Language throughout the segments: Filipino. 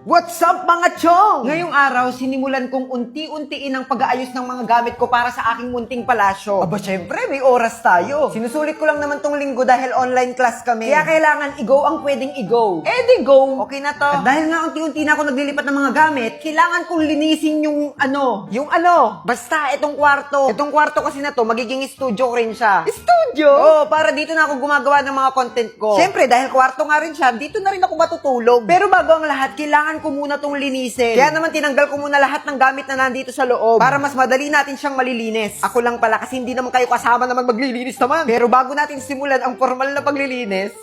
What's up mga chong? Ngayong araw, sinimulan kong unti-untiin ang pag-aayos ng mga gamit ko para sa aking munting palasyo. Aba syempre, may oras tayo. Sinusulit ko lang naman tong linggo dahil online class kami. Kaya kailangan i-go ang pwedeng i-go. Eh di go! Okay na to. At dahil nga unti-unti na ako naglilipat ng mga gamit, kailangan kong linisin yung ano. Yung ano? Basta, itong kwarto. Itong kwarto kasi na to, magiging studio rin siya. Studio? Oo, para dito na ako gumagawa ng mga content ko. Syempre, dahil kwarto nga rin siya, dito na rin ako matutulog. Pero bago ang lahat, kailangan ko muna tong linisin. Kaya naman tinanggal ko muna lahat ng gamit na nandito sa loob para mas madali natin siyang malilinis. Ako lang pala kasi hindi naman kayo kasama naman maglilinis naman. Pero bago natin simulan ang formal na paglilinis,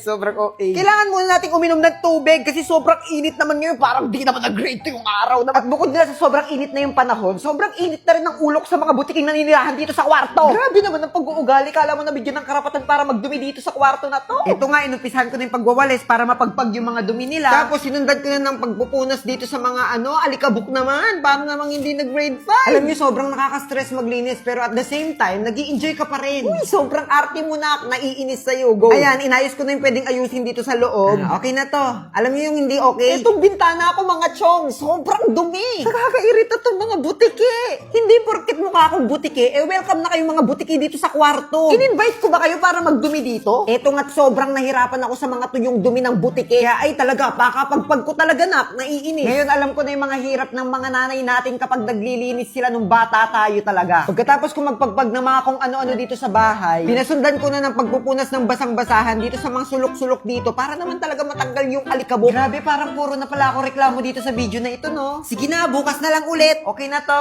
sobrang okay. Kailangan muna nating uminom ng tubig kasi sobrang init naman ngayon. Parang di naman nag-grade yung araw na. At bukod nila sa sobrang init na yung panahon, sobrang init na rin ng ulok sa mga butiking naninirahan dito sa kwarto. Grabe naman ang pag-uugali. Kala mo nabigyan ng karapatan para magdumi dito sa kwarto na to. Ito nga, inumpisahan ko na yung pagwawalis para mapagpag yung mga dumi nila. Tapos sinundan ko na ng pagpupunas dito sa mga alikabok naman. Paano namang hindi nag-grade 5? Alam niyo, sobrang nakaka-stress maglinis. Pero at the same time, nag-i-enjoy ka pa rin. Uy, sobrang arte mo na. Naiinis sa'yo. Go. Ayan, inayos ko na yung pwedeng ayusin dito sa loob. Okay na to. Alam niyo yung hindi okay? Itong bintana ko mga chong, sobrang dumi. Nakakairita tong mga butiki. Hindi porket mukha akong butiki, welcome na kayong mga butiki dito sa kwarto. In-invite ko ba kayo para magdumi dito? Eto nga't sobrang nahirapan ako sa mga tuyong dumi ng butiki. Kaya ay talaga, pakapagpag ko talaga naiinis. Ngayon alam ko na yung mga hirap ng mga nanay natin kapag naglilinis sila nung bata tayo talaga. Pagkatapos ko magpagpag ng mga kung ano-ano dito sa bahay, pinasundan ko na ng pagpupunas ng basang-basahan dito sa mga sulok-sulok dito para naman talaga matanggal yung alikabok. Grabe, parang puro na pala ako reklamo dito sa video na ito, no? Sige na, bukas na lang ulit. Okay na to.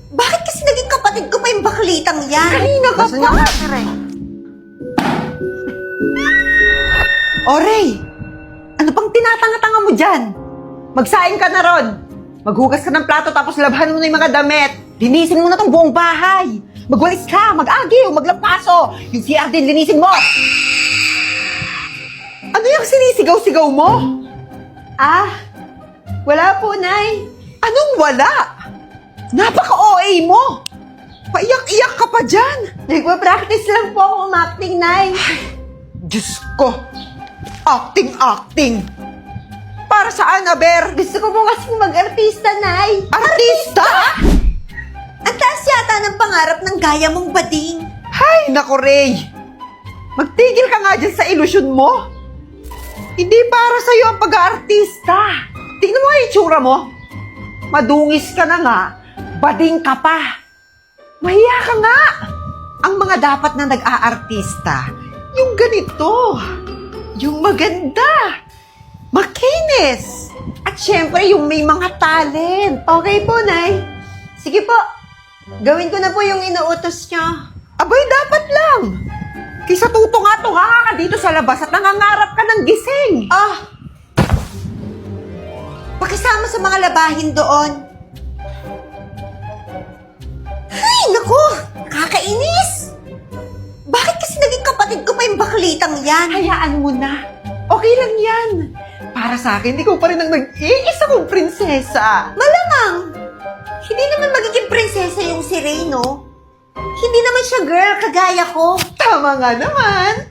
Bakit kasi naging kapatid ko pa yung baklitang yan? Kanina ka pa! Oray! Ano pang tinatanga-tanga mo dyan? Magsaing ka na ron! Maghugas ka ng plato tapos labhan mo na yung mga damit. Linisin mo na tong buong bahay. Magwalis ka, mag-agiw, maglampaso. Yung CR din, linisin mo! Ano yung sinisigaw-sigaw mo? Wala po, Nay. Anong wala? Napaka-OA mo! Paiyak-iyak ka pa dyan! Nagpa-practice lang po ako umacting, Nay. Diyos ko! Acting! Para saan, Aber? Gusto ko po kasing mag-artista, Nay. Artista? Ang taas yata ng pangarap ng gaya mong bading. Hay, nako, Ray! Magtigil ka nga dyan sa ilusyon mo! Hindi para sa'yo ang pag-aartista! Tingnan mo nga yung itsura mo! Madungis ka na nga, bading ka pa! Mahiya ka nga! Ang mga dapat na nag-aartista, yung ganito, yung maganda, makinis, at syempre yung may mga talent. Okay po, Nay. Sige po. Gawin ko na po yung inuutos niyo. Abay, dapat lang! Kaysa tuto nga to, ka dito sa labas at nangangarap ka ng gising! Pakisama sa mga labahin doon. Ay, naku! Kakainis! Bakit kasi naging kapatid ko pa yung baklitang yan? Hayaan mo na. Okay lang yan. Para sa akin, ikaw pa rin ang nag-iisa kong prinsesa. Malamang! Hindi naman magiging prinsesa yung si Ray, no? Hindi naman siya girl kagaya ko. Tama nga naman.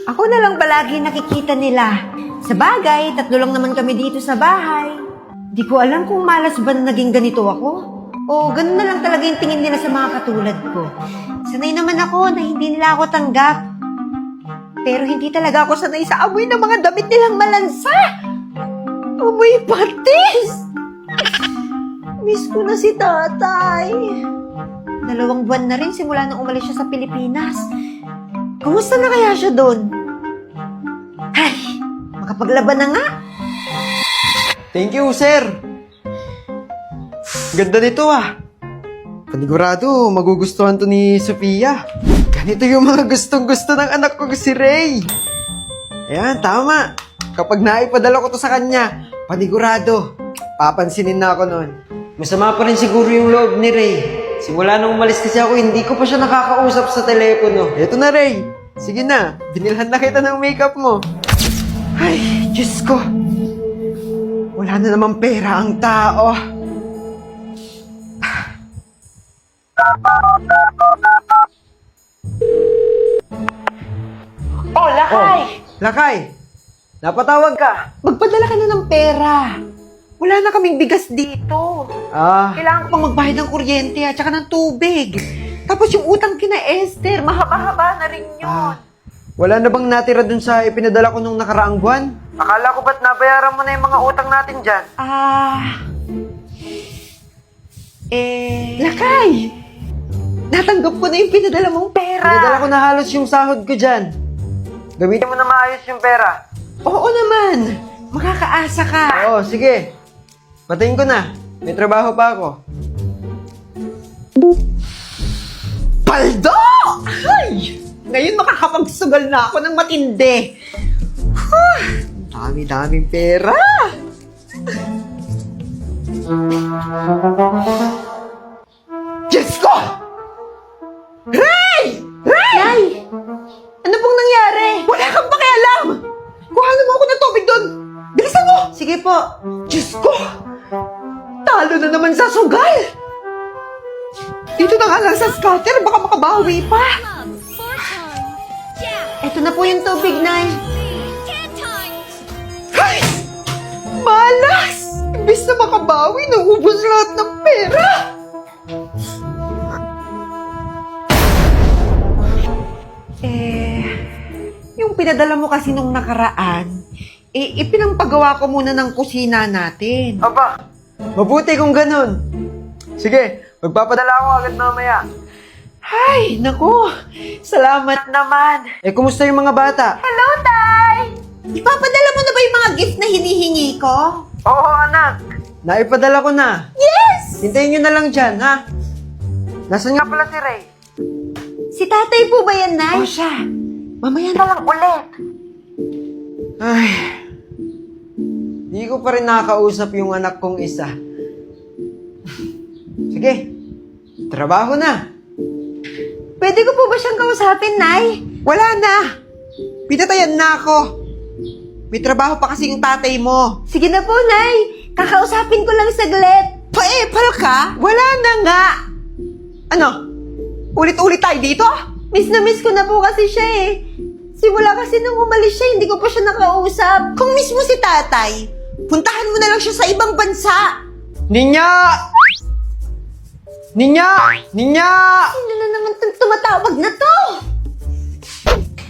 Ako na lang palagi nakikita nila. Sa bagay, 3 lang naman kami dito sa bahay. Di ko alam kung malas ba na naging ganito ako. O ganun na lang talaga yung tingin nila sa mga katulad ko. Sanay naman ako na hindi nila ako tanggap. Pero hindi talaga ako sanay sa amoy ng mga damit nilang malansa. Amoy patis! Miss ko na si tatay. 2 buwan na rin simula nang umalis siya sa Pilipinas. Kumusta na kaya siya doon? Ay, makapaglaban na nga. Thank you, sir. Ganda nito, Panigurado, magugustuhan to ni Sofia. Ganito yung mga gustong-gusto ng anak ko si Ray. Ayan, tama. Kapag naipadala ko to sa kanya, panigurado, papansinin na ako noon. Masama pa rin siguro yung loob ni Ray. Simula nung umalis kasi ako, hindi ko pa siya nakakausap sa telepono. Eto na, Ray. Sige na, binilhan na kita ng makeup mo. Ay, Diyos ko. Wala na namang pera ang tao. Oh, Lakay! Lakay, napatawag ka. Magpadala ka na ng pera. Wala na kaming bigas dito. Kailangan ko pang magbayad ng kuryente at saka ng tubig. Tapos yung utang kina Esther, mahaba-haba na rin yun. Wala na bang natira dun sa ipinadala ko nung nakaraang buwan? Akala ko ba't nabayaran mo na yung mga utang natin dyan? Lakay! Natanggap ko na yung pinadala mong pera. Pinadala ko na halos yung sahod ko dyan. Gamitin mo na maayos yung pera. Oo naman. Makakaasa ka. Oo, sige. Patayin ko na. May trabaho pa ako. Paldo! Ay! Ngayon makakapagsugal na ako ng matindi. Dami-daming pera. Diyos ko! Ray! Ray! Ano pong nangyari? Wala kang pakialam! Kuhanan mo ako ng tubig doon! Bilisan mo! Sige po. Diyos ko! Talo na naman sa sugal! Dito na nga lang sa scatter, baka makabawi pa. Eto na po yung tubig, Nay. Ay! Malas! Imbis na makabawi, naubos lahat ng pera! Yung pinadala mo kasi nung nakaraan, ipinampagawa ko muna ng kusina natin. Aba, mabuti kung ganun. Sige, magpapadala ako agad mamaya. Ay, naku! Salamat naman! Kumusta yung mga bata? Hello, Tay! Ipapadala mo na ba yung mga gift na hinihingi ko? Oo, anak. Naipadala ko na. Yes! Hintayin nyo na lang dyan, ha? Nasaan nga pala si Ray? Si tatay po ba yan, Nay? Oo siya. Mamaya na lang ulit. Ay, di ko pa rin nakakausap yung anak kong isa. Sige, trabaho na. Pwede ko po ba siyang kausapin, Nay? Wala na. Pinatayan na ako. May trabaho pa kasi yung tatay mo. Sige na po, Nay. Kakausapin ko lang saglit. Paepal ka? Wala na nga. Ano? Ulit-ulit tayo dito? Miss na miss ko na po kasi siya eh. Simula kasi nung umalis siya, hindi ko pa siya nakausap. Kung miss mo si tatay, puntahan mo na lang siya sa ibang bansa. Ninya! Ninya! Ninya! Sino na naman itong tumatawag na to?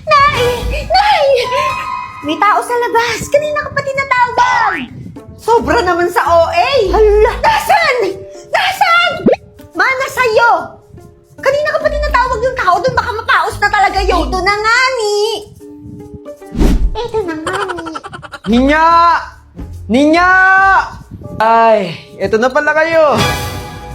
Nay! Nay! May tao sa labas. Kanina ka pa tinatawag. Sobra naman sa OA. Hala! Nasaan? Nasaan? Mana sa'yo? Kanina ka pa tinatawag yung tao doon. Baka mapaos na talaga yun. Ito na nga ni. Ito na nga ni. Ninya! Ninya! Ay, eto na pala kayo.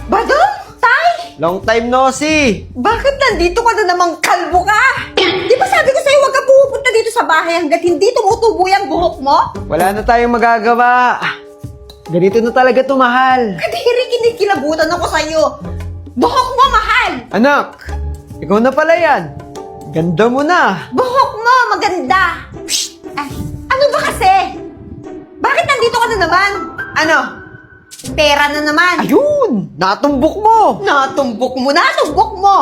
Badong? Tay? Long time no see. Bakit nandito ka na namang kalbo ka? Di ba sabi ko sa'yo huwag ka pupunta dito sa bahay hanggat hindi tumutubo yung buhok mo? Wala na tayong magagawa. Ganito na talaga to, mahal. Kadiri, kinikilabutan ako sa'yo. Buhok mo, mahal! Anak, ikaw na pala yan. Ganda mo na. Buhok mo, maganda! Psst! Ay, ano ba kasi? Bakit nandito ka na naman? Ano? Pera na naman. Ayun, natumbok mo. Natumbok mo, natumbok mo!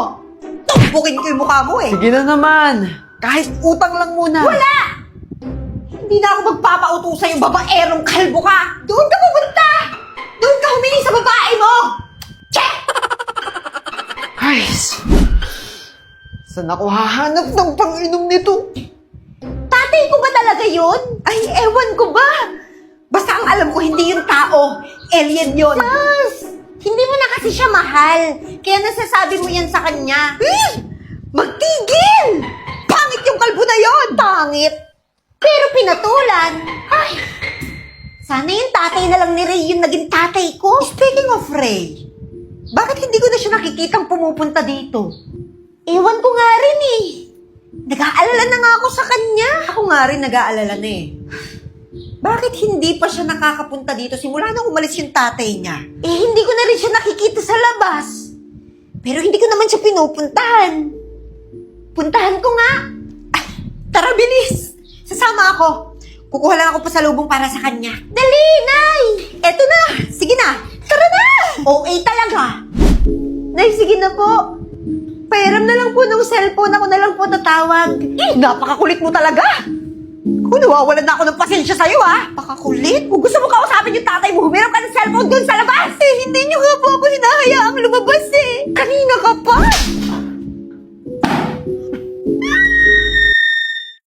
Tumbukin ko yung mukha mo eh. Sige na naman. Kahit utang lang muna. Wala! Hindi na ako magpapauto sa'yo, babaerong kalbo ka! Doon ka pupunta! Doon ka humingi sa babae mo! Check! Ay, saan ako hahanap ng pang-inom nito? Tatay ko ba talaga yun? Ay, ewan ko ba? Basta ang alam ko, hindi yung tao. Alien yun. Yes! Hindi mo na kasi siya mahal. Kaya nasasabi mo yan sa kanya. Magtigil! Pangit yung kalbo na yon. Pangit. Pero pinatulan. Ay, sana yung tatay na lang ni Ray yung naging tatay ko. Speaking of Ray, bakit hindi ko na siya nakikitang pumupunta dito? Ewan ko nga rin eh. Nag-aalala na nga ako sa kanya. Ako nga rin nag-aalala na eh. Bakit hindi pa siya nakakapunta dito simula nang umalis yung tatay niya? Eh, hindi ko na rin siya nakikita sa labas. Pero hindi ko naman siya pinupuntahan. Puntahan ko nga. Ah, tara, bilis. Sasama ako. Kukuha lang ako pasalubong para sa kanya. Dali, Nay! Eto na. Sige na. Tara na. OA talaga. Nay, sige na po. Pairam na lang po ng cellphone, ako na lang po tatawag. Napakakulit mo talaga! Kung nawawalan na ako ng pasensya sa'yo, ha? Pakakulit? Kung gusto mo kausapin yung tatay mo, humirap ka ng cellphone dun sa labas! Hindi niyo nga po ako hinahayaang lumabas eh. Kanina ka